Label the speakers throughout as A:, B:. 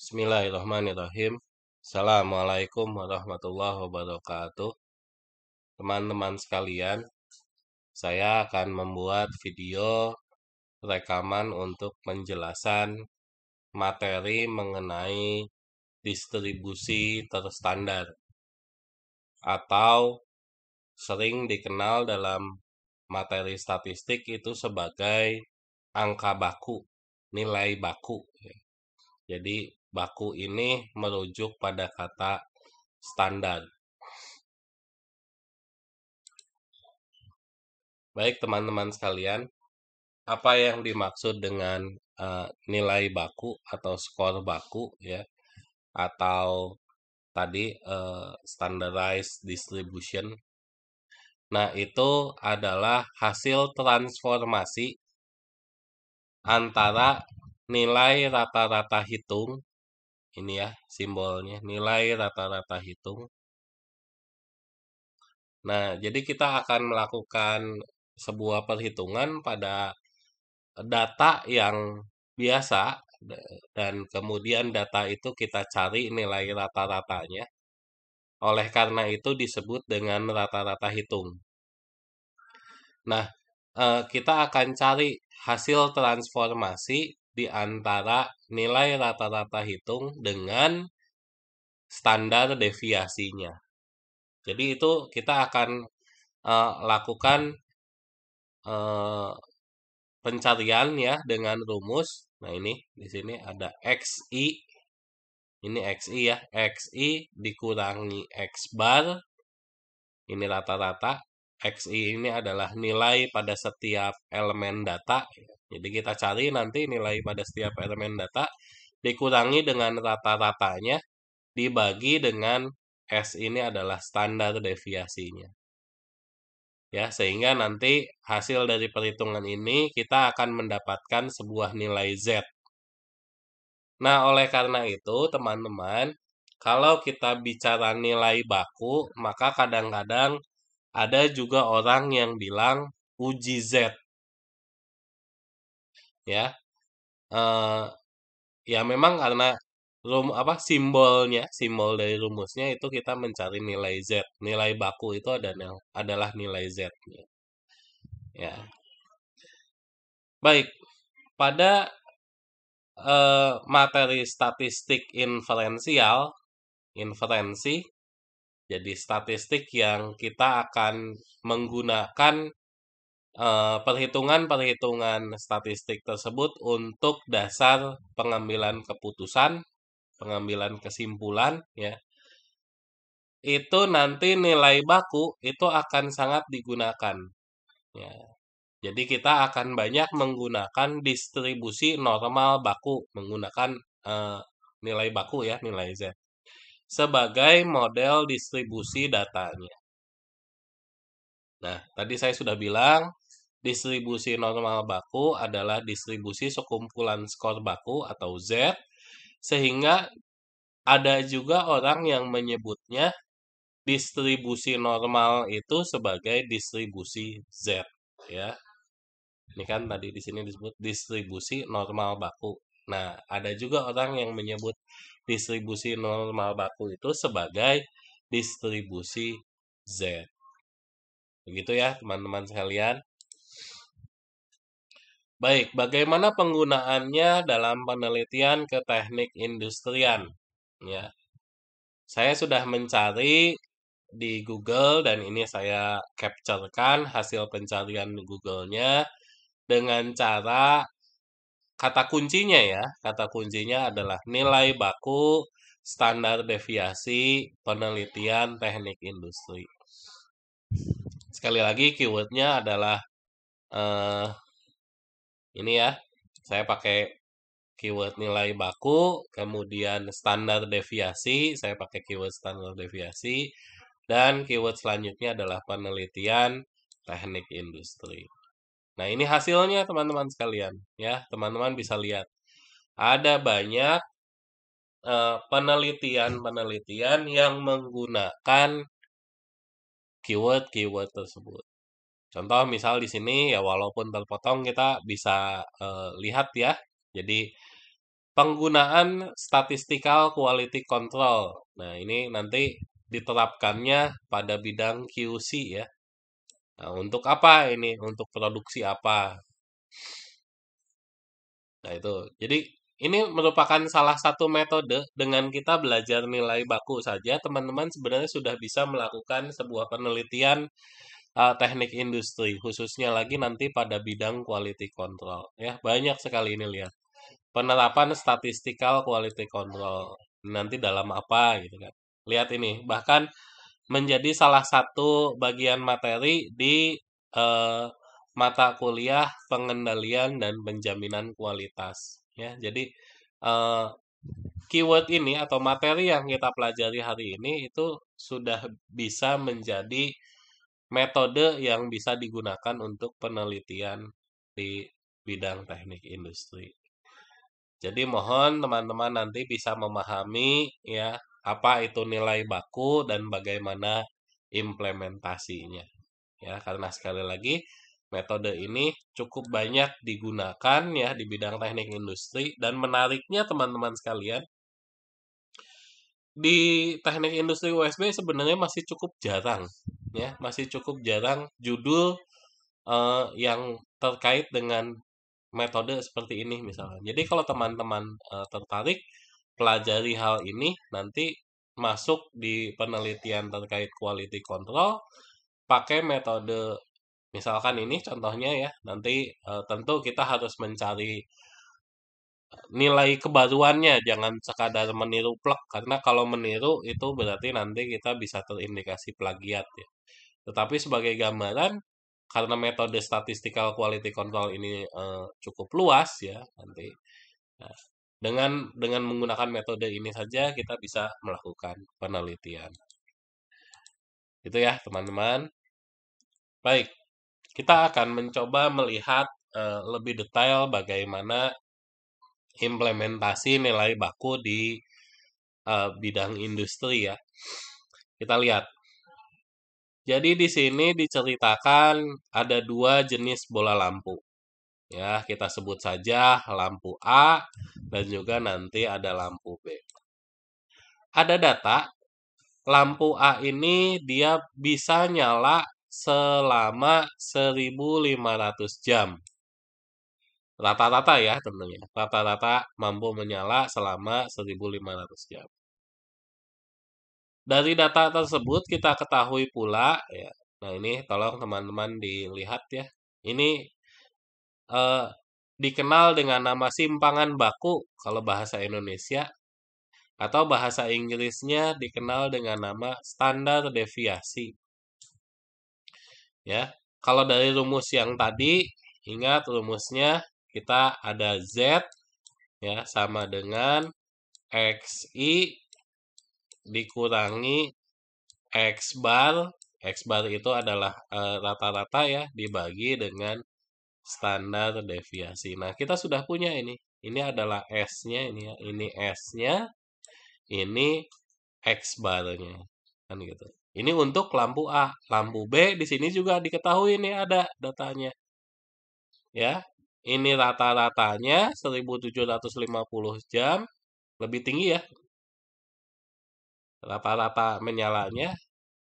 A: Bismillahirrahmanirrahim. Assalamualaikum warahmatullahi wabarakatuh. Teman-teman sekalian, saya akan membuat video rekaman untuk penjelasan materi mengenai distribusi terstandar atau sering dikenal dalam materi statistik itu sebagai angka baku, nilai baku. Jadi baku ini merujuk pada kata standar. Baik teman-teman sekalian, apa yang dimaksud dengan nilai baku atau skor baku ya, atau tadi standardized distribution. Nah, itu adalah hasil transformasi antara nilai rata-rata hitung, ini ya simbolnya, nilai rata-rata hitung. Nah, jadi kita akan melakukan sebuah perhitungan pada data yang biasa, dan kemudian data itu kita cari nilai rata-ratanya. Oleh karena itu disebut dengan rata-rata hitung. Nah, kita akan cari hasil transformasi di antara nilai rata-rata hitung dengan standar deviasinya. Jadi itu kita akan lakukan pencarian ya dengan rumus. Nah, ini di sini ada XI. Ini XI ya. XI dikurangi X bar. Ini rata-rata. XI ini adalah nilai pada setiap elemen data. Jadi kita cari nanti nilai pada setiap elemen data dikurangi dengan rata-ratanya dibagi dengan S ini adalah standar deviasinya. Ya, sehingga nanti hasil dari perhitungan ini kita akan mendapatkan sebuah nilai Z. Nah, oleh karena itu, teman-teman, kalau kita bicara nilai baku, maka kadang-kadang ada juga orang yang bilang uji Z. Ya, ya memang karena simbol dari rumusnya itu kita mencari nilai Z. Nilai baku itu adalah nilai Z. Ya. Baik, pada materi statistik inferensi, jadi statistik yang kita akan menggunakan perhitungan-perhitungan statistik tersebut untuk dasar pengambilan keputusan, pengambilan kesimpulan, ya. Itu nanti nilai baku itu akan sangat digunakan. Ya. Jadi kita akan banyak menggunakan distribusi normal baku, menggunakan nilai baku ya, nilai Z, sebagai model distribusi datanya. Nah, tadi saya sudah bilang, distribusi normal baku adalah distribusi sekumpulan skor baku atau Z, sehingga ada juga orang yang menyebutnya distribusi normal itu sebagai distribusi Z, ya. Ini kan tadi di sini disebut distribusi normal baku. Nah, ada juga orang yang menyebut distribusi normal baku itu sebagai distribusi Z. Begitu ya, teman-teman sekalian. Baik, bagaimana penggunaannya dalam penelitian ke teknik industrian? Ya, saya sudah mencari di Google dan ini saya capturekan hasil pencarian Google-nya dengan cara kata kuncinya ya. Kata kuncinya adalah nilai baku, standar deviasi, penelitian teknik industri. Sekali lagi keywordnya adalah eh, ini ya. Saya pakai keyword nilai baku, kemudian standar deviasi, saya pakai keyword standar deviasi, dan keyword selanjutnya adalah penelitian teknik industri. Nah, ini hasilnya teman-teman sekalian, ya. Teman-teman bisa lihat. Ada banyak penelitian-penelitian yang menggunakan keyword-keyword tersebut. Contoh misal di sini ya walaupun terpotong kita bisa lihat ya. Jadi penggunaan statistical quality control. Nah, ini nanti diterapkannya pada bidang QC ya. Nah, untuk apa ini? Untuk produksi apa? Nah, itu. Jadi, ini merupakan salah satu metode dengan kita belajar nilai baku saja, teman-teman sebenarnya sudah bisa melakukan sebuah penelitian teknik industri, khususnya lagi nanti pada bidang quality control. Ya, banyak sekali ini lihat. Penerapan statistical quality control. Nanti dalam apa gitu kan. Lihat ini, bahkan menjadi salah satu bagian materi di eh, mata kuliah pengendalian dan penjaminan kualitas. Ya, jadi eh, keyword ini atau materi yang kita pelajari hari ini itu sudah bisa menjadi metode yang bisa digunakan untuk penelitian di bidang teknik industri. Jadi mohon teman-teman nanti bisa memahami ya apa itu nilai baku dan bagaimana implementasinya. Ya, karena sekali lagi metode ini cukup banyak digunakan ya di bidang teknik industri dan menariknya teman-teman sekalian di teknik industri USB sebenarnya masih cukup jarang ya, masih cukup jarang judul yang terkait dengan metode seperti ini misalnya. Jadi kalau teman-teman tertarik pelajari hal ini nanti masuk di penelitian terkait quality control pakai metode misalkan ini contohnya ya. Nanti tentu kita harus mencari nilai kebaruannya, jangan sekadar meniru plek karena kalau meniru itu berarti nanti kita bisa terindikasi plagiat ya. Tetapi sebagai gambaran karena metode statistical quality control ini cukup luas ya nanti. Nah, dengan menggunakan metode ini saja kita bisa melakukan penelitian. Itu ya, teman-teman. Baik, kita akan mencoba melihat lebih detail bagaimana implementasi nilai baku di bidang industri ya. Kita lihat. Jadi di sini diceritakan ada dua jenis bola lampu. Ya, kita sebut saja lampu A dan juga nanti ada lampu B. Ada data, lampu A ini dia bisa nyala selama 1.500 jam. Rata-rata ya tentunya. Rata-rata mampu menyala selama 1.500 jam. Dari data tersebut kita ketahui pula ya. Nah, ini tolong teman-teman dilihat ya. Ini eh, dikenal dengan nama simpangan baku kalau bahasa Indonesia atau bahasa Inggrisnya dikenal dengan nama standar deviasi. Ya, kalau dari rumus yang tadi ingat rumusnya kita ada Z ya sama dengan XI dikurangi X bar. X bar itu adalah rata-rata ya dibagi dengan standar deviasi. Nah, kita sudah punya ini. Ini adalah S-nya ini ya. Ini S-nya, ini X barnya. Kan gitu. Ini untuk lampu A. Lampu B di sini juga diketahui ini ada datanya. Ya. Ini rata-ratanya 1.750 jam. Lebih tinggi ya. Rata-rata menyalanya.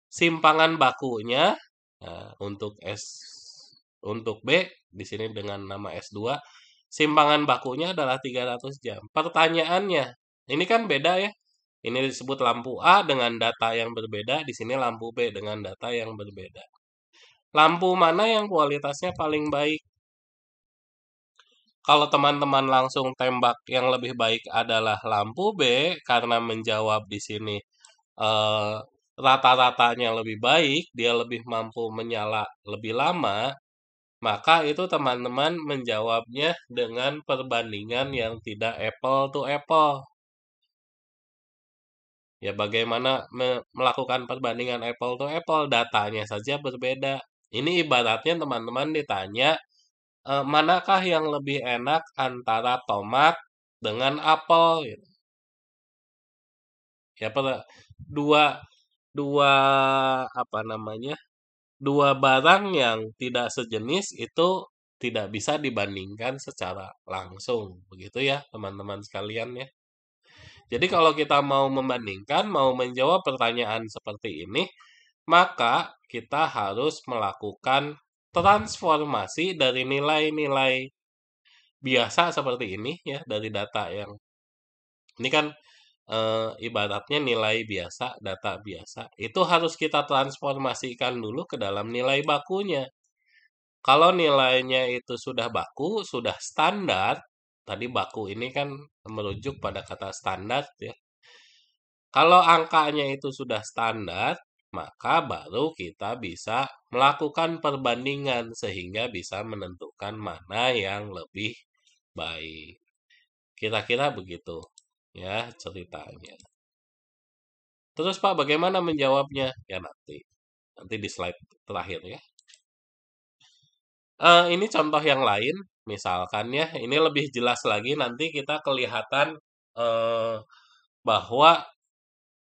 A: Simpangan bakunya nah, untuk B di sini dengan nama S2 simpangan bakunya adalah 300 jam. Pertanyaannya, ini kan beda ya. Ini disebut lampu A dengan data yang berbeda, di sini lampu B dengan data yang berbeda. Lampu mana yang kualitasnya paling baik? Kalau teman-teman langsung tembak yang lebih baik adalah lampu B karena menjawab di sini eh, rata-ratanya lebih baik, dia lebih mampu menyala lebih lama, maka itu teman-teman menjawabnya dengan perbandingan yang tidak apple to apple. Ya bagaimana melakukan perbandingan apple to apple, datanya saja berbeda. Ini ibaratnya teman-teman ditanya, manakah yang lebih enak antara tomat dengan apel gitu. Ya dua dua apa namanya? Dua barang yang tidak sejenis itu tidak bisa dibandingkan secara langsung. Begitu ya, teman-teman sekalian ya. Jadi kalau kita mau membandingkan, mau menjawab pertanyaan seperti ini, maka kita harus melakukan transformasi dari nilai-nilai biasa seperti ini ya, dari data yang ini kan ibaratnya nilai biasa, data biasa, itu harus kita transformasikan dulu ke dalam nilai bakunya. Kalau nilainya itu sudah baku, sudah standar, tadi baku ini kan merujuk pada kata standar ya. Kalau angkanya itu sudah standar, maka baru kita bisa melakukan perbandingan sehingga bisa menentukan mana yang lebih baik. Kira-kira begitu ya ceritanya. Terus Pak, bagaimana menjawabnya? Ya nanti di slide terakhir ya. Ini contoh yang lain, misalkan ya, ini lebih jelas lagi nanti kita kelihatan eh, bahwa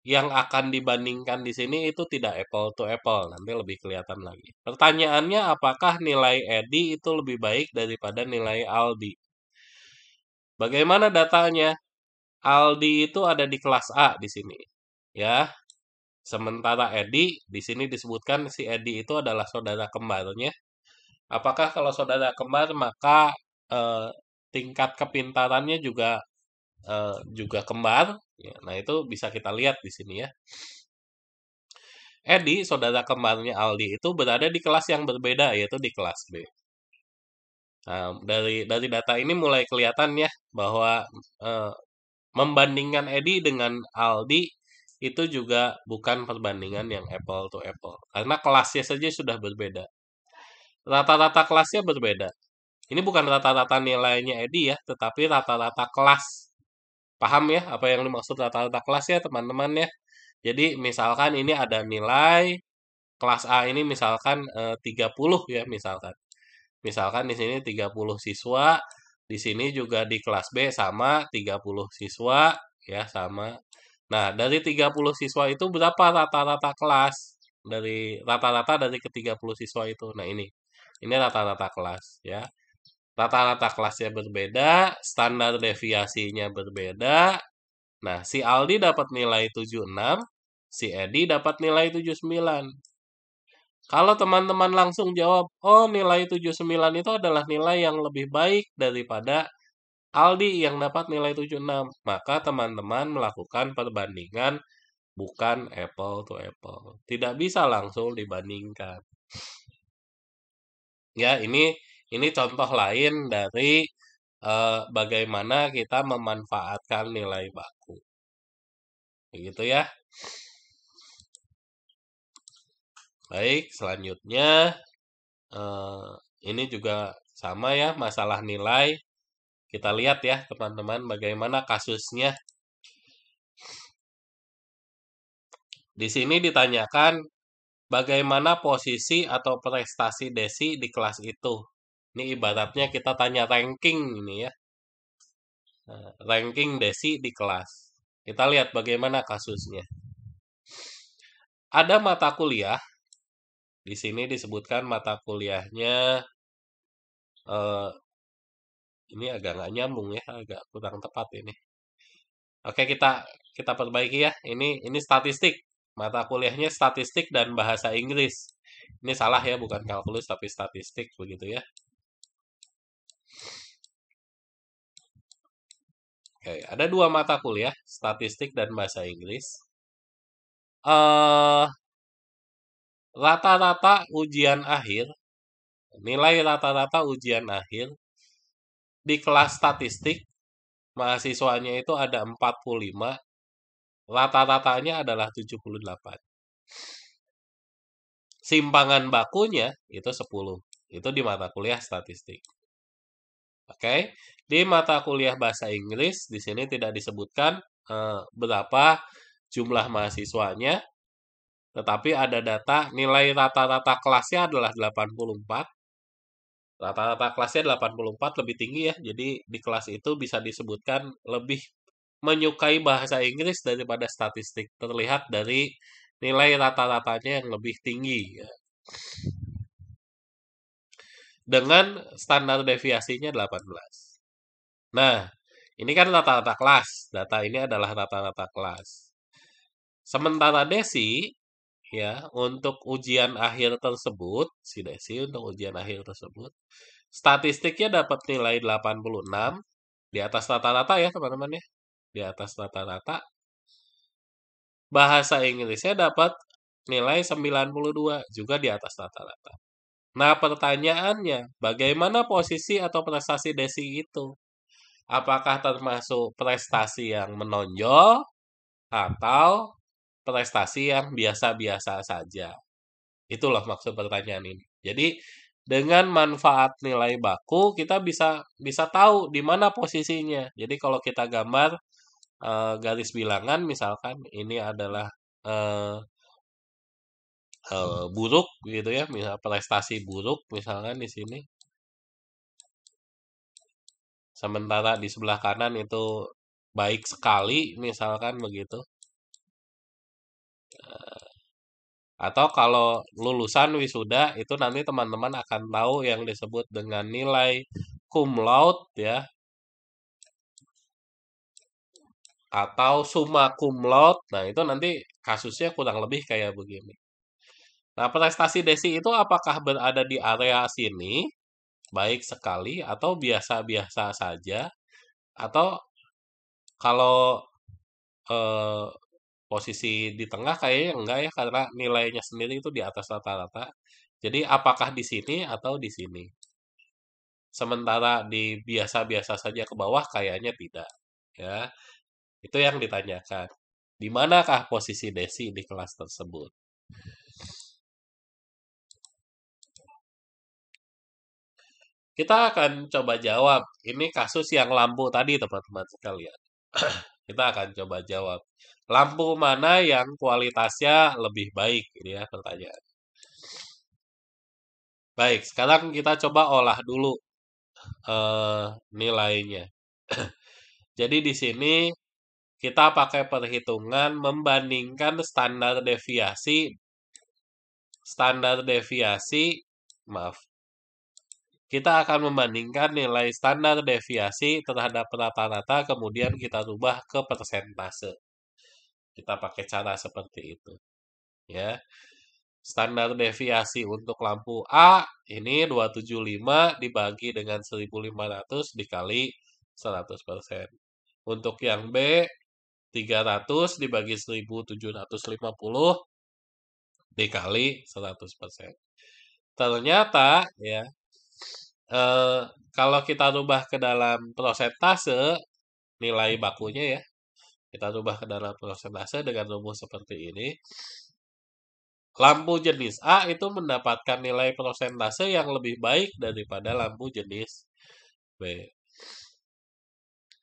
A: yang akan dibandingkan di sini itu tidak apple to apple, nanti lebih kelihatan lagi. Pertanyaannya, apakah nilai Edi itu lebih baik daripada nilai Aldi? Bagaimana datanya? Aldi itu ada di kelas A di sini, ya. Sementara Edi di sini disebutkan si Edi itu adalah saudara kembarnya. Apakah kalau saudara kembar maka eh, tingkat kepintarannya juga kembar? Ya, nah itu bisa kita lihat di sini ya. Edi, saudara kembarnya Aldi itu berada di kelas yang berbeda yaitu di kelas B. Nah, dari data ini mulai kelihatan ya bahwa eh, membandingkan Edi dengan Aldi itu juga bukan perbandingan yang apple to apple karena kelasnya saja sudah berbeda. Rata-rata kelasnya berbeda. Ini bukan rata-rata nilainya Edi ya, tetapi rata-rata kelas. Paham ya apa yang dimaksud rata-rata kelas ya teman-teman ya? Jadi misalkan ini ada nilai kelas A ini misalkan 30 ya misalkan. Misalkan di sini 30 siswa, di sini juga di kelas B sama 30 siswa ya sama. Nah, dari 30 siswa itu berapa rata-rata kelas? Dari rata-rata dari ke-30 siswa itu. Nah, ini. Ini rata-rata kelas ya. Rata-rata kelasnya berbeda, standar deviasinya berbeda. Nah, si Aldi dapat nilai 76, si Edi dapat nilai 79. Kalau teman-teman langsung jawab, oh nilai 79 itu adalah nilai yang lebih baik daripada Aldi yang dapat nilai 76, maka teman-teman melakukan perbandingan bukan apple to apple. Tidak bisa langsung dibandingkan. Ya, ini contoh lain dari bagaimana kita memanfaatkan nilai baku. Begitu ya. Baik, selanjutnya eh, ini juga sama ya masalah nilai. Kita lihat ya teman-teman bagaimana kasusnya. Di sini ditanyakan bagaimana posisi atau prestasi Desi di kelas itu. Ini ibaratnya kita tanya ranking ini ya. Ranking Desi di kelas. Kita lihat bagaimana kasusnya. Ada mata kuliah. Di sini disebutkan mata kuliahnya eh, ini agak nggak nyambung ya, agak kurang tepat ini. Oke, kita perbaiki ya. Ini statistik. Mata kuliahnya statistik dan bahasa Inggris. Ini salah ya, bukan kalkulus tapi statistik begitu ya. Oke, ada dua mata kuliah, statistik dan bahasa Inggris. Eh, rata-rata ujian akhir, nilai rata-rata ujian akhir di kelas statistik mahasiswanya itu ada 45, rata-ratanya adalah 78. Simpangan bakunya itu 10. Itu di mata kuliah statistik. Oke, di mata kuliah bahasa Inggris di sini tidak disebutkan berapa jumlah mahasiswanya, tetapi ada data nilai rata-rata kelasnya adalah 84. Rata-rata kelasnya 84 lebih tinggi ya. Jadi di kelas itu bisa disebutkan lebih menyukai bahasa Inggris daripada statistik. Terlihat dari nilai rata-ratanya yang lebih tinggi ya. dengan standar deviasinya 18. Nah, ini kan rata-rata kelas. Data ini adalah rata-rata kelas. Sementara Desi, ya, untuk ujian akhir tersebut, si Desi untuk ujian akhir tersebut, statistiknya dapat nilai 86, di atas rata-rata ya teman-teman ya. Di atas rata-rata. Bahasa Inggrisnya dapat nilai 92, juga di atas rata-rata. Nah, pertanyaannya, bagaimana posisi atau prestasi Desi itu? Apakah termasuk prestasi yang menonjol atau prestasi yang biasa-biasa saja? Itulah maksud pertanyaan ini. Jadi, dengan manfaat nilai baku, kita bisa tahu di mana posisinya. Jadi, kalau kita gambar garis bilangan, misalkan ini adalah eh, buruk gitu ya, misal prestasi buruk misalkan di sini. Sementara di sebelah kanan itu baik sekali misalkan begitu. Atau kalau lulusan wisuda itu nanti teman-teman akan tahu yang disebut dengan nilai cum laude ya, atau summa cum laude. Nah, itu nanti kasusnya kurang lebih kayak begini. Nah, prestasi Desi itu apakah berada di area sini, baik sekali, atau biasa-biasa saja, atau kalau eh, posisi di tengah kayaknya enggak ya, karena nilainya sendiri itu di atas rata-rata. Jadi apakah di sini atau di sini? Sementara di biasa-biasa saja ke bawah kayaknya tidak. Ya, itu yang ditanyakan. Di manakah posisi Desi di kelas tersebut? Kita akan coba jawab. Ini kasus yang lampu tadi, teman-teman sekalian. Kita akan coba jawab. Lampu mana yang kualitasnya lebih baik? Ini ya pertanyaan. Baik, sekarang kita coba olah dulu nilainya. Jadi di sini kita pakai perhitungan membandingkan standar deviasi, maaf. Kita akan membandingkan nilai standar deviasi terhadap rata-rata, kemudian kita rubah ke persentase. Kita pakai cara seperti itu. Ya. Standar deviasi untuk lampu A ini 275 dibagi dengan 1500 dikali 100%. Untuk yang B 300 dibagi 1750 dikali 100%. Ternyata ya, eh, kalau kita rubah ke dalam prosentase nilai bakunya ya, kita rubah ke dalam prosentase dengan rumus seperti ini. Lampu jenis A itu mendapatkan nilai prosentase yang lebih baik daripada lampu jenis B.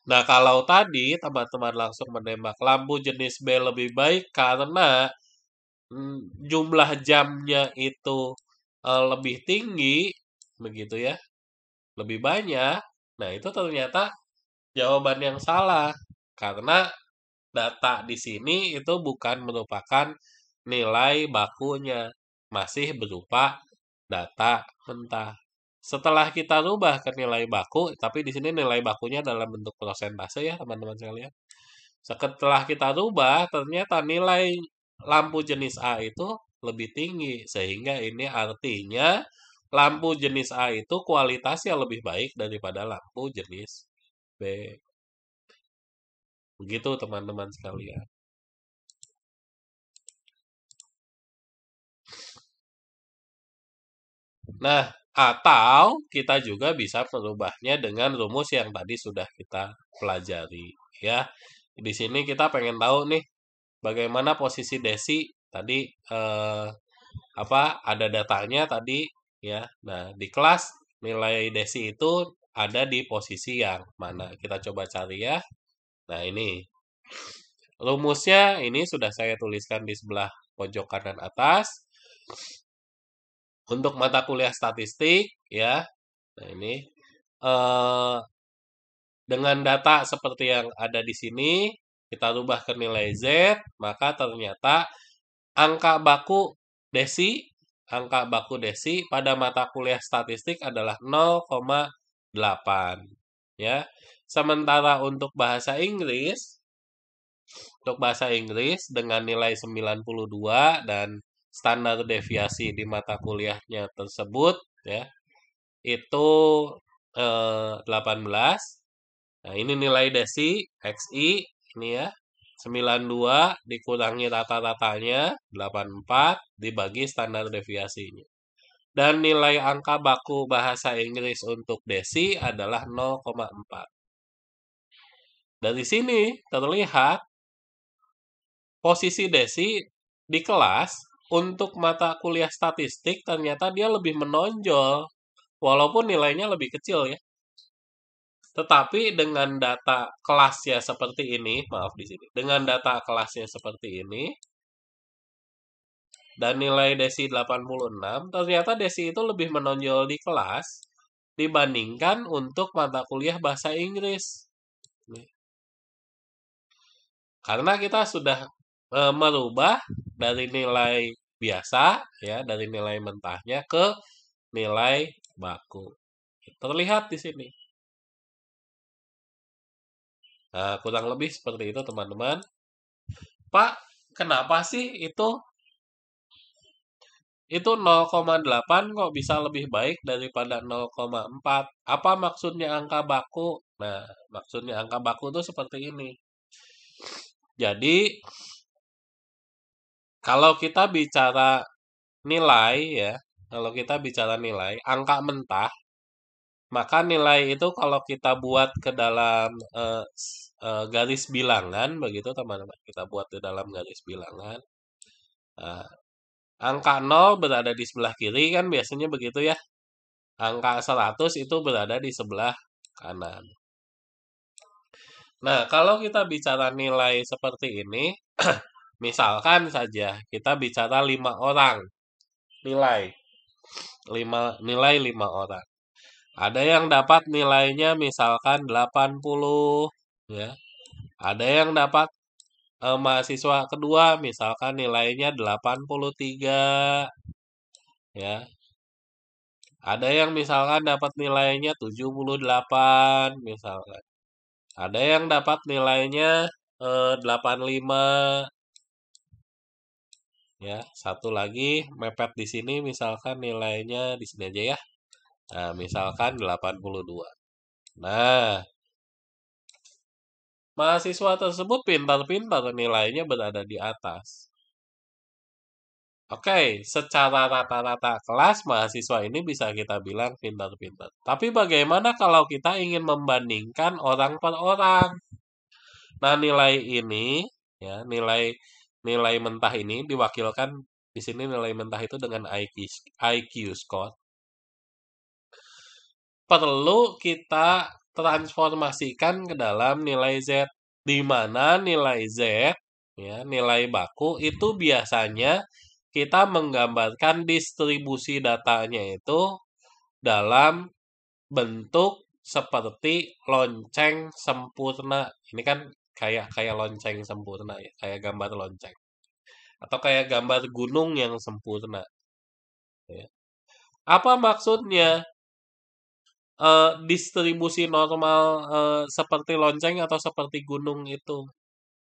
A: Nah, kalau tadi teman-teman langsung menembak lampu jenis B lebih baik karena jumlah jamnya itu lebih tinggi, begitu ya, lebih banyak. Nah, itu ternyata jawaban yang salah karena data di sini itu bukan merupakan nilai bakunya, masih berupa data mentah. Setelah kita rubah ke nilai baku, tapi di sini nilai bakunya dalam bentuk persentase ya teman-teman sekalian. Setelah kita rubah, ternyata nilai lampu jenis A itu lebih tinggi. Sehingga ini artinya lampu jenis A itu kualitasnya lebih baik daripada lampu jenis B. Begitu teman-teman sekalian. Nah, atau kita juga bisa merubahnya dengan rumus yang tadi sudah kita pelajari. Ya, di sini kita pengen tahu nih bagaimana posisi Desi tadi ada datanya tadi ya. Nah, di kelas nilai Desi itu ada di posisi yang mana? Kita coba cari ya. Nah, ini rumusnya ini sudah saya tuliskan di sebelah pojok kanan atas. Untuk mata kuliah statistik ya. Nah, ini dengan data seperti yang ada di sini, kita rubah ke nilai Z, maka ternyata angka baku Desi angka baku desi pada mata kuliah statistik adalah 0,8 ya. Sementara untuk bahasa Inggris dengan nilai 92 dan standar deviasi di mata kuliahnya tersebut ya itu 18. Nah, ini nilai desi XI ini ya. 92 dikurangi rata-ratanya 84 dibagi standar deviasinya. Dan nilai angka baku bahasa Inggris untuk desi adalah 0,4. Dari sini terlihat posisi desi di kelas untuk mata kuliah statistik ternyata dia lebih menonjol walaupun nilainya lebih kecil ya. Tetapi dengan data kelasnya seperti ini, maaf di sini. Dengan data kelasnya seperti ini dan nilai desi 86, ternyata desi itu lebih menonjol di kelas dibandingkan untuk mata kuliah bahasa Inggris. Karena kita sudah merubah dari nilai biasa ya, dari nilai mentahnya ke nilai baku. Terlihat di sini. Nah, kurang lebih seperti itu teman-teman. Pak, kenapa sih itu 0,8 kok bisa lebih baik daripada 0,4? Apa maksudnya angka baku? Nah, maksudnya angka baku itu seperti ini. Jadi, kalau kita bicara nilai ya, kalau kita bicara nilai, angka mentah, maka nilai itu kalau kita buat ke dalam garis bilangan, begitu teman-teman, kita buat di dalam garis bilangan. Nah, angka 0 berada di sebelah kiri kan biasanya begitu ya. Angka 100 itu berada di sebelah kanan. Nah, kalau kita bicara nilai seperti ini, misalkan saja kita bicara 5 orang. Nilai 5 orang. Ada yang dapat nilainya misalkan 80 ya. Ada yang dapat mahasiswa kedua misalkan nilainya 83 ya. Ada yang misalkan dapat nilainya 78 misalkan. Ada yang dapat nilainya 85 ya. Satu lagi mepet di sini misalkan nilainya di sini aja ya. Nah, misalkan 82. Nah, mahasiswa tersebut pintar-pintar nilainya berada di atas. Oke, secara rata-rata kelas mahasiswa ini bisa kita bilang pintar-pintar. Tapi bagaimana kalau kita ingin membandingkan orang per orang? Nah, nilai ini ya, nilai mentah ini diwakilkan di sini nilai mentah itu dengan IQ score. Perlu kita transformasikan ke dalam nilai Z, di mana nilai Z ya, nilai baku itu biasanya kita menggambarkan distribusi datanya itu dalam bentuk seperti lonceng sempurna. Ini kan kayak lonceng sempurna ya, kayak gambar lonceng. Atau kayak gambar gunung yang sempurna. Ya. Apa maksudnya? Distribusi normal seperti lonceng atau seperti gunung itu?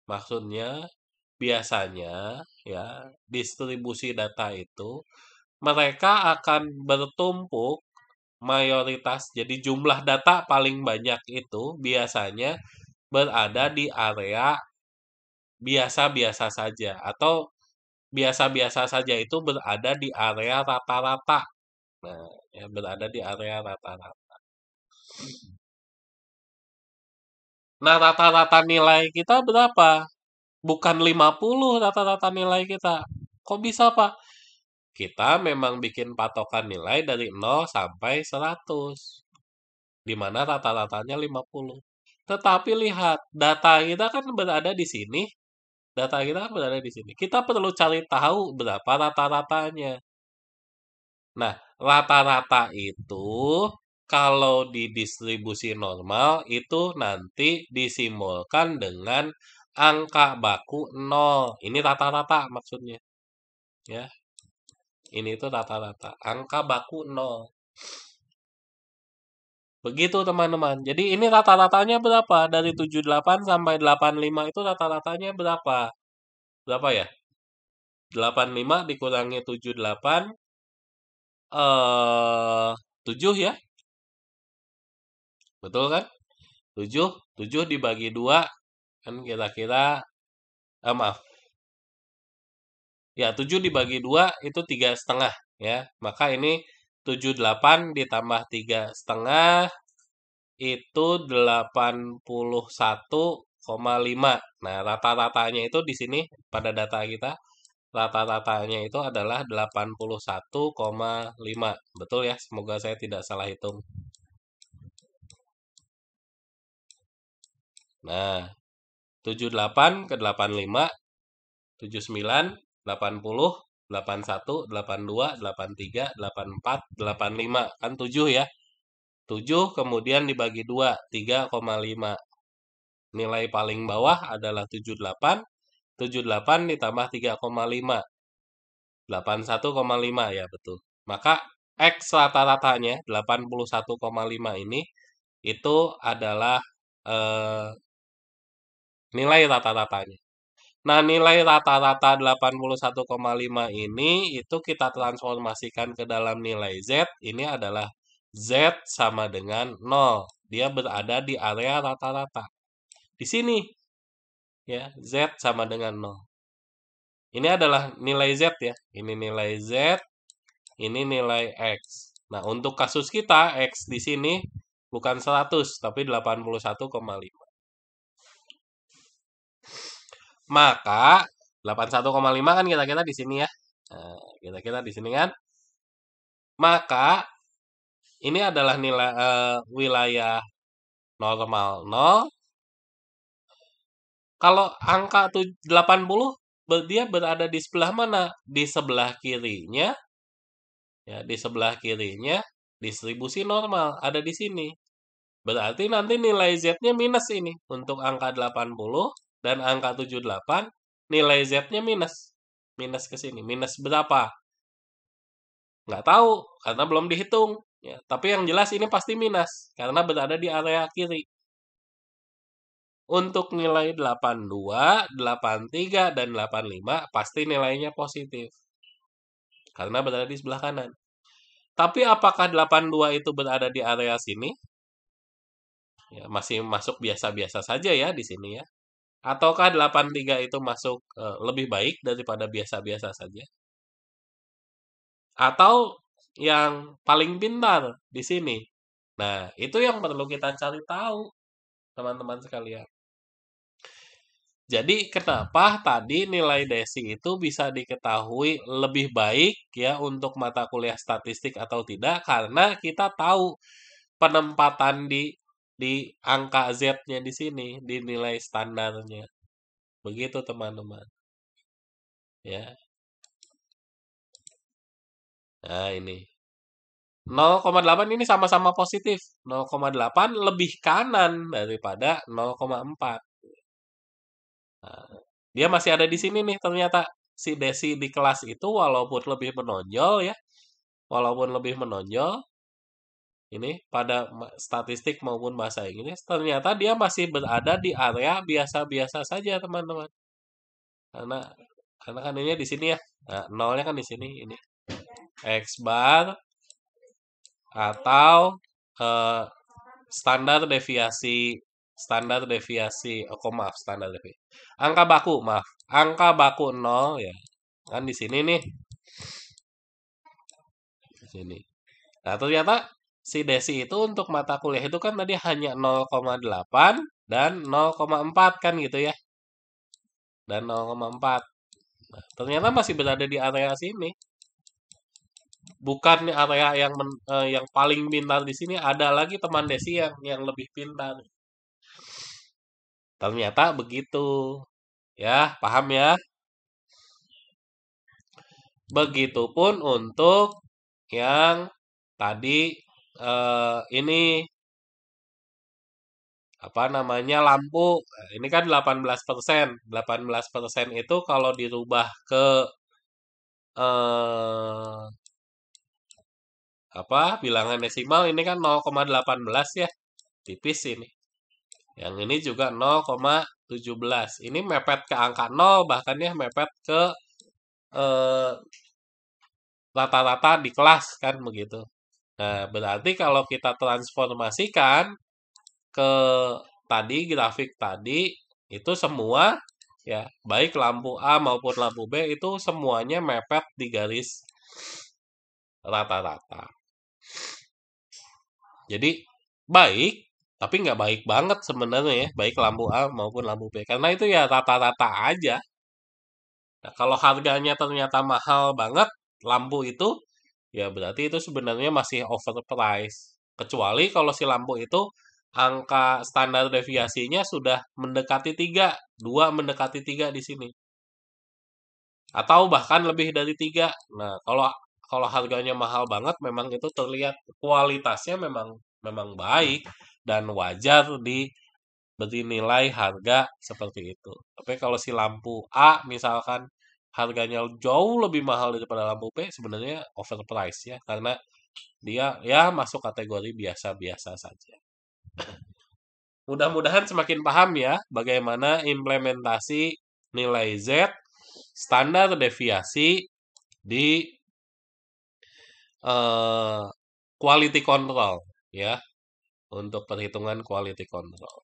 A: Maksudnya biasanya ya distribusi data itu mereka akan bertumpuk mayoritas. Jadi jumlah data paling banyak itu biasanya berada di area biasa-biasa saja atau biasa-biasa saja itu berada di area rata-rata. Nah, ya berada di area rata-rata. Nah, rata-rata nilai kita berapa? Bukan 50 rata-rata nilai kita. Kok bisa, Pak? Kita memang bikin patokan nilai dari 0 sampai 100. Di mana rata-ratanya 50. Tetapi lihat, data kita kan berada di sini. Data kita kan berada di sini. Kita perlu cari tahu berapa rata-ratanya. Nah, rata-rata itu kalau di distribusi normal itu nanti disimbolkan dengan angka baku 0. Ini rata-rata maksudnya. Ya. Ini tuh rata-rata. Angka baku 0. Begitu teman-teman. Jadi ini rata-ratanya berapa? Dari 78 sampai 85 itu rata-ratanya berapa? Berapa ya? 85 dikurangi 78 eh 7 ya. Betul kan? 7 7 dibagi 2 kan kira-kira maaf. Ya, 7 dibagi 2 itu 3,5 ya. Maka ini 78 ditambah 3,5 itu 81,5. Nah, rata-ratanya itu di sini pada data kita, rata-ratanya itu adalah 81,5. Betul ya? Semoga saya tidak salah hitung. Nah, 78 ke 85, 79, 80, 81, 82, 83, 84, 85. Kan 7 ya. 7 kemudian dibagi 2, 3,5. Nilai paling bawah adalah 78. 78 ditambah 3,5. 81,5 ya betul. Maka X rata-ratanya 81,5 ini itu adalah nilai rata-ratanya. Nah, nilai rata-rata 81,5 ini itu kita transformasikan ke dalam nilai Z. Ini adalah Z sama dengan 0. Dia berada di area rata-rata. Di sini ya, Z sama dengan 0. Ini adalah nilai Z ya. Ini nilai Z, ini nilai X. Nah, untuk kasus kita X di sini bukan 100 tapi 81,5. Maka 81,5 kan kira-kira di sini ya. Nah, kira-kira di sini kan. Maka ini adalah nilai wilayah normal 0. Kalau angka 80 dia berada di sebelah mana? Di sebelah kirinya. Ya, di sebelah kirinya distribusi normal ada di sini. Berarti nanti nilai Z-nya minus ini untuk angka 80 dan angka 78 nilai Z-nya minus. Minus ke sini. Minus berapa? Nggak tahu karena belum dihitung. Ya, tapi yang jelas ini pasti minus karena berada di area kiri. Untuk nilai 82, 83, dan 85 pasti nilainya positif. Karena berada di sebelah kanan. Tapi apakah 82 itu berada di area sini? Ya, masih masuk biasa-biasa saja ya di sini ya. Ataukah 83 itu masuk lebih baik daripada biasa-biasa saja? Atau yang paling pintar di sini? Nah, itu yang perlu kita cari tahu, teman-teman sekalian. Jadi kenapa tadi nilai DESI itu bisa diketahui lebih baik ya untuk mata kuliah statistik atau tidak? Karena kita tahu penempatan di angka Z-nya di sini, di nilai standarnya. Begitu teman-teman. Ya. Nah, ini 0,8 ini sama-sama positif. 0,8 lebih kanan daripada 0,4. Nah, dia masih ada di sini nih ternyata. Si Desi di kelas itu walaupun lebih menonjol ya. Walaupun lebih menonjol. Ini pada statistik maupun bahasa Inggris. Ternyata dia masih berada di area biasa-biasa saja teman-teman. Karena kan ini di sini ya. Nah, nolnya kan di sini. Ini. X bar atau eh, standar deviasi maaf standar deviasi angka baku 0 ya kan di sini nih di sini. Nah ternyata si Desi itu untuk mata kuliah itu kan tadi hanya 0,8 dan 0,4 kan gitu ya dan 0,4. Nah, ternyata masih berada di area sini. Bukan area yang paling pintar di sini, ada lagi teman Desi yang lebih pintar. Ternyata begitu. Ya, paham ya? Begitupun untuk yang tadi ini apa namanya lampu. Ini kan 18%. 18% itu kalau dirubah ke eh bilangan desimal ini kan 0,18 ya, tipis ini. Yang ini juga 0,17. Ini mepet ke angka 0, bahkan ya mepet ke eh, rata-rata di kelas kan begitu. Nah, berarti kalau kita transformasikan ke tadi grafik tadi itu semua ya, baik lampu A maupun lampu B itu semuanya mepet di garis rata-rata. Jadi baik, tapi nggak baik banget sebenarnya ya, baik lampu A maupun lampu B. Karena itu ya rata-rata aja. Nah, kalau harganya ternyata mahal banget, lampu itu, ya berarti itu sebenarnya masih overprice. Kecuali kalau si lampu itu angka standar deviasinya sudah mendekati 3, 2 mendekati 3 di sini. Atau bahkan lebih dari 3. Nah, kalau kalau harganya mahal banget memang itu terlihat kualitasnya memang memang baik dan wajar diberi nilai harga seperti itu. Tapi kalau si lampu A misalkan harganya jauh lebih mahal daripada lampu B, sebenarnya overprice ya, karena dia ya masuk kategori biasa-biasa saja. Mudah-mudahan semakin paham ya bagaimana implementasi nilai Z standar deviasi di eh, quality control ya, untuk perhitungan quality control.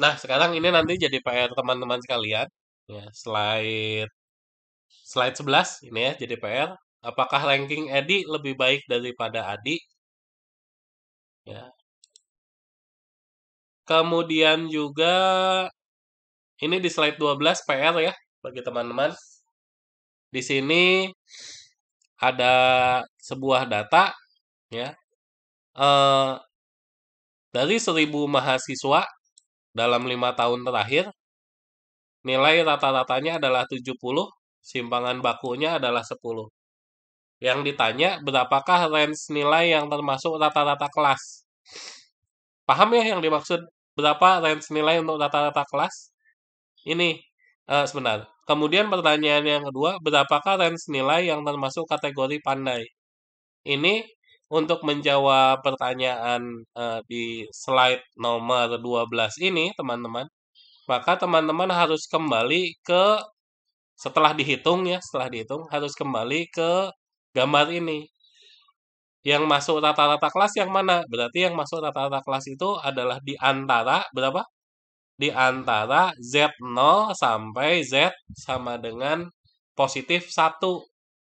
A: Nah, sekarang ini nanti jadi PR teman-teman sekalian ya, slide 11 ini ya jadi PR. Apakah ranking Edi lebih baik daripada Adi? Ya. Kemudian juga ini di slide 12 PR ya bagi teman-teman. Di sini ada sebuah data ya. Eh, dari 1.000 mahasiswa dalam 5 tahun terakhir, nilai rata-ratanya adalah 70, simpangan bakunya adalah 10. Yang ditanya, berapakah range nilai yang termasuk rata-rata kelas? Paham ya yang dimaksud berapa range nilai untuk rata-rata kelas? Ini, sebentar. Kemudian pertanyaan yang kedua, berapakah range nilai yang termasuk kategori pandai? Ini untuk menjawab pertanyaan di slide nomor 12 ini, teman-teman, maka teman-teman harus kembali ke setelah dihitung harus kembali ke gambar ini. Yang masuk rata-rata kelas yang mana? Berarti yang masuk rata-rata kelas itu adalah di antara berapa? Di antara Z0 sampai Z sama dengan positif 1.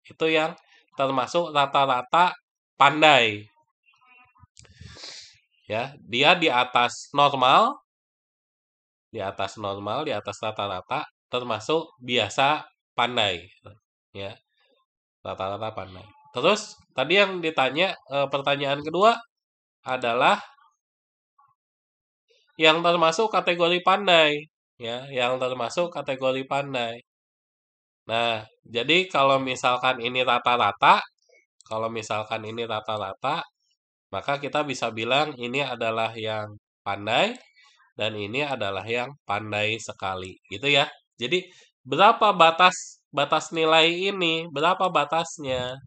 A: Itu yang termasuk rata-rata pandai. Ya, dia di atas normal, di atas rata-rata, termasuk biasa pandai. Ya, rata-rata pandai. Terus tadi yang ditanya pertanyaan kedua adalah yang termasuk kategori pandai, ya, yang termasuk kategori pandai. Nah, jadi kalau misalkan ini rata-rata, maka kita bisa bilang ini adalah yang pandai dan ini adalah yang pandai sekali, gitu ya. Jadi berapa batas batas nilai ini? Berapa batasnya?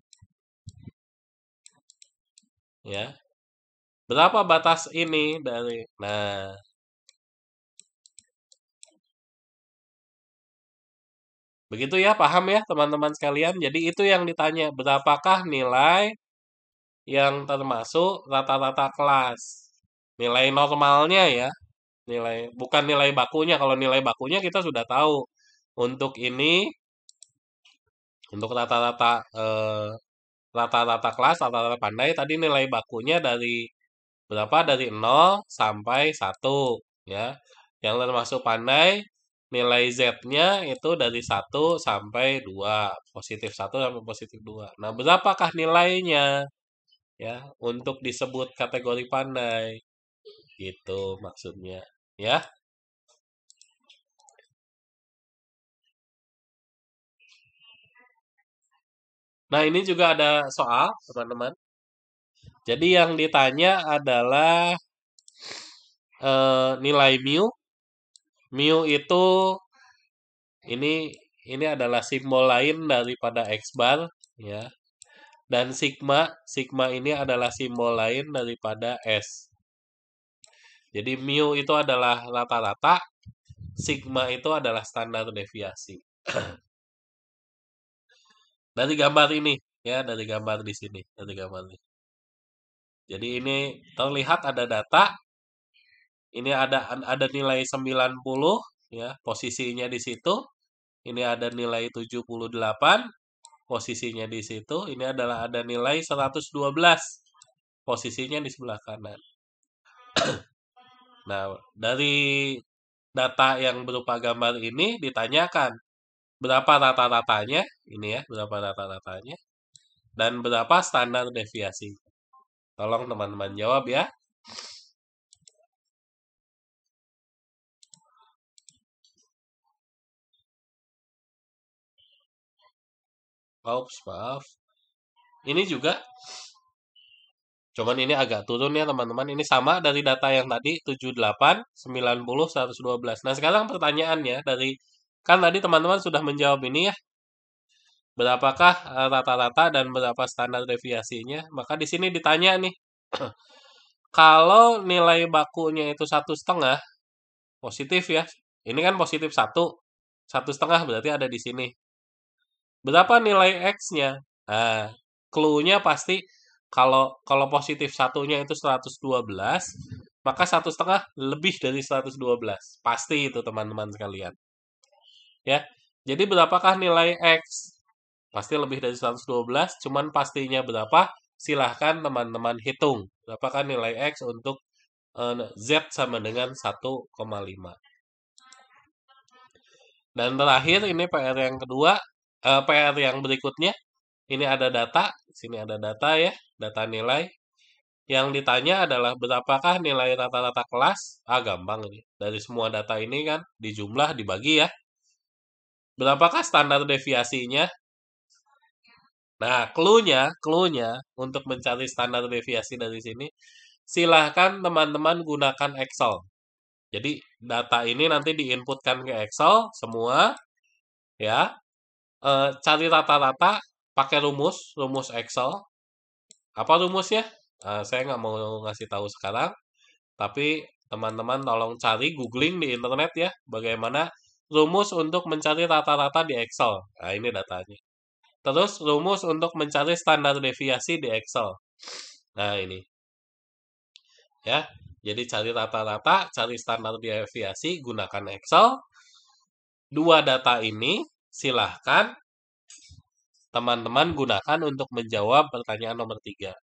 A: Ya. Berapa batas ini dari Nah, begitu ya, paham ya teman-teman sekalian. Jadi itu yang ditanya, berapakah nilai yang termasuk rata-rata kelas? Nilai normalnya ya, bukan nilai bakunya. Kalau nilai bakunya kita sudah tahu. Untuk ini, untuk rata-rata kelas, rata-rata pandai, tadi nilai bakunya dari berapa? Dari 0 sampai 1 ya. Yang termasuk pandai nilai Z-nya itu dari 1 sampai 2, positif 1 sampai positif 2. Nah, berapakah nilainya ya untuk disebut kategori pandai? Gitu maksudnya, ya. Nah, ini juga ada soal, teman-teman. Jadi yang ditanya adalah nilai mu. Mu itu Ini ini adalah simbol lain daripada X bar ya. Dan sigma ini adalah simbol lain daripada S. Jadi mu itu adalah rata-rata, sigma itu adalah standar deviasi. Dari gambar ini ya, dari gambar di sini, dari gambar ini. Jadi ini terlihat ada data, ini ada nilai 90 ya, posisinya di situ. Ini ada nilai 78, posisinya di situ. Ini adalah ada nilai 112, posisinya di sebelah kanan. Nah, dari data yang berupa gambar ini ditanyakan berapa rata-ratanya, ini ya, berapa rata-ratanya, dan berapa standar deviasi. Tolong teman-teman jawab ya. Oops, maaf. Ini juga, cuman ini agak turun ya teman-teman. Ini sama dari data yang tadi, 78, 90, 112. Nah, sekarang pertanyaannya kan tadi teman-teman sudah menjawab ini ya. Berapakah rata-rata dan berapa standar deviasinya? Maka di sini ditanya nih, kalau nilai bakunya itu 1,5, positif ya. Ini kan positif 1,5 berarti ada di sini. Berapa nilai X-nya? Nah, clue-nya pasti kalau positif satunya itu 112, maka 1,5 lebih dari 112. Pasti itu teman-teman sekalian. Ya. Jadi berapakah nilai X? Pasti lebih dari 112, cuman pastinya berapa? Silahkan teman-teman hitung. Berapakah nilai X untuk Z sama dengan 1,5. Dan terakhir ini PR yang kedua, PR yang berikutnya. Ini ada data, sini ada data ya, data nilai. Yang ditanya adalah berapakah nilai rata-rata kelas? Gampang ini. Dari semua data ini kan dijumlah dibagi ya. Berapakah standar deviasinya? Nah, clue-nya untuk mencari standar deviasi dari sini, silahkan teman-teman gunakan Excel. Jadi data ini nanti diinputkan ke Excel semua, ya. Cari rata-rata pakai rumus Excel. Apa rumusnya? Saya nggak mau ngasih tahu sekarang, tapi teman-teman tolong cari googling di internet ya, bagaimana rumus untuk mencari rata-rata di Excel. Nah, ini datanya. Terus rumus untuk mencari standar deviasi di Excel. Nah, ini. Ya. Jadi cari rata-rata, cari standar deviasi, gunakan Excel. Dua data ini silahkan teman-teman gunakan untuk menjawab pertanyaan nomor 3.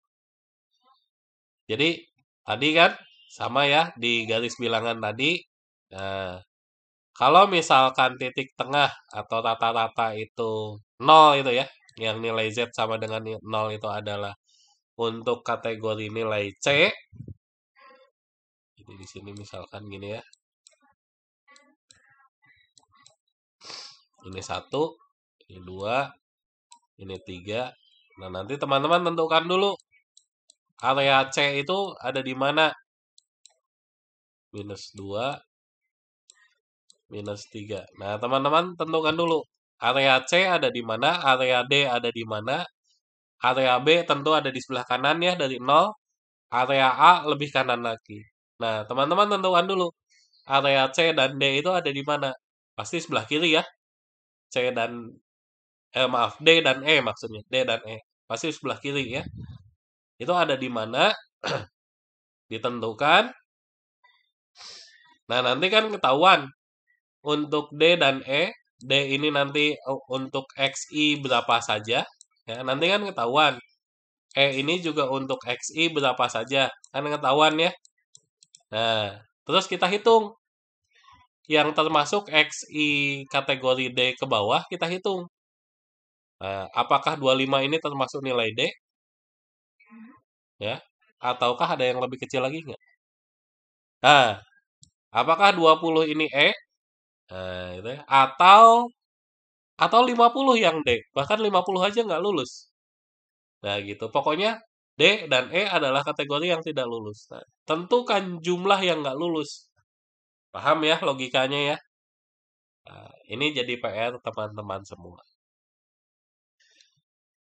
A: Jadi, tadi kan sama ya di garis bilangan tadi. Nah, kalau misalkan titik tengah atau rata-rata itu 0 itu ya, yang nilai Z sama dengan 0 itu adalah untuk kategori nilai C. Jadi di sini misalkan gini ya. Ini 1, ini 2, ini 3. Nah, nanti teman-teman tentukan dulu area C itu ada di mana. -2, -3. Nah, teman-teman tentukan dulu area C ada di mana, area D ada di mana, area B tentu ada di sebelah kanan ya dari 0, area A lebih kanan lagi. Nah, teman-teman tentukan dulu area C dan D itu ada di mana. Pasti sebelah kiri ya. D dan E maksudnya. D dan E. Pasti sebelah kiri ya. Itu ada di mana? Ditentukan. Nah, nanti kan ketahuan untuk D dan E. D ini nanti untuk XI berapa saja. Ya, nanti kan ketahuan. E ini juga untuk XI berapa saja. Kan ketahuan ya. Nah, terus kita hitung. Yang termasuk XI kategori D ke bawah, kita hitung. Nah, apakah 25 ini termasuk nilai D? Ya. Ataukah ada yang lebih kecil lagi nggak? Nah, apakah 20 ini E? Nah, itu ya. Atau 50 yang D. Bahkan 50 aja nggak lulus. Nah, gitu. Pokoknya D dan E adalah kategori yang tidak lulus. Nah, tentukan jumlah yang nggak lulus. Paham ya logikanya ya? Nah, ini jadi PR teman-teman semua.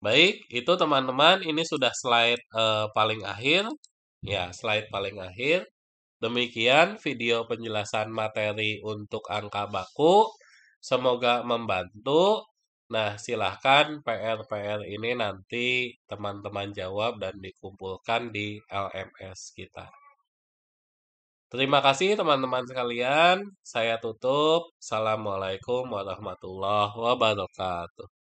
A: Baik, itu teman-teman, ini sudah slide paling akhir. Ya, slide paling akhir. Demikian video penjelasan materi untuk angka baku. Semoga membantu. Nah, silahkan PR-PR ini nanti teman-teman jawab dan dikumpulkan di LMS kita. Terima kasih teman-teman sekalian. Saya tutup. Assalamualaikum warahmatullahi wabarakatuh.